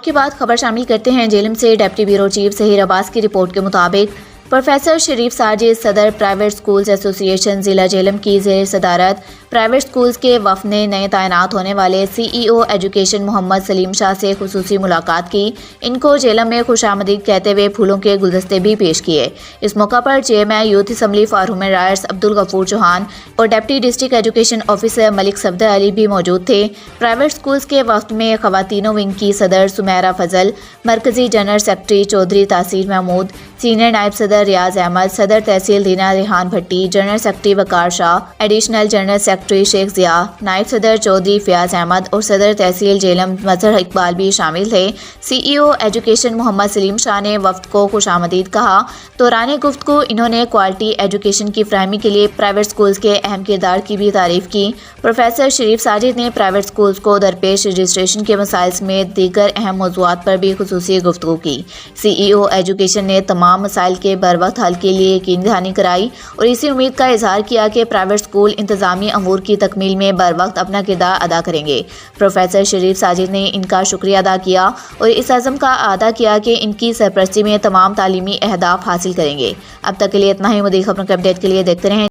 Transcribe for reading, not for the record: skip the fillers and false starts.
کے بعد خبر شامل کرتے ہیں جیلم سے۔ ڈپٹی بیورو چیف ظہیر عباس کی رپورٹ کے مطابق پروفیسر شریف ساجد صدر پرائیویٹ سکولز ایسوسی ایشن ضلع جیلم کی زیر صدارت پرائیویٹ سکولز کے وفد نے نئے تعینات ہونے والے سی ای او ایجوکیشن محمد سلیم شاہ سے خصوصی ملاقات کی۔ ان کو جیلم میں خوش آمدید کہتے ہوئے پھولوں کے گلدستے بھی پیش کیے۔ اس موقع پر J M I youth assembly for human rights Abdul Ghafoor Chauhan اور deputy district education officer Malik Safdar Ali بھی موجود تھے۔ پرائیویٹ سکولز کے وفد میں خواتینوں ونگ کی صدر سمیرہ فضل، مرکزی جنرل سیکرٹری چودھری تاثیر محمود، سینئر نائب صدر ریاض احمد، صدر تحصیل دینا ریحان بھٹی، جنرل سیکرٹری وقار شاہ، ایڈیشنل جنرل سیکرٹری شیخ ضیاء، نائب صدر چودھری فیاض احمد اور صدر تحصیل جیلم مظہر اقبال بھی شامل تھے۔ سی ای او ایجوکیشن محمد سلیم شاہ نے وفد کو خوش آمدید کہا۔ دوران گفتگو انہوں نے کوالٹی ایجوکیشن کی فراہمی کے لیے پرائیویٹ سکولز کے اہم کردار کی بھی تعریف کی۔ پروفیسر شریف ساجد نے پرائیویٹ سکولز کو درپیش رجسٹریشن کے مسائل سمیت دیگر اہم موضوعات پر بھی خصوصی گفتگو کی۔ سی ای او ایجوکیشن نے تمام مسائل کے بروقت حل کے لیے یقین دہانی کرائی اور اسی امید کا اظہار کیا کہ پرائیویٹ سکول انتظامی امور کی تکمیل میں بروقت اپنا کردار ادا کریں گے۔ پروفیسر شریف ساجد نے ان کا شکریہ ادا کیا اور اس عزم کا اعادہ کیا کہ ان کی سرپرستی میں تمام تعلیمی اہداف حاصل کریں گے۔ اب تک کے لیے اتنا ہی۔ مزید خبروں کے اپڈیٹ کے لیے دیکھتے رہیں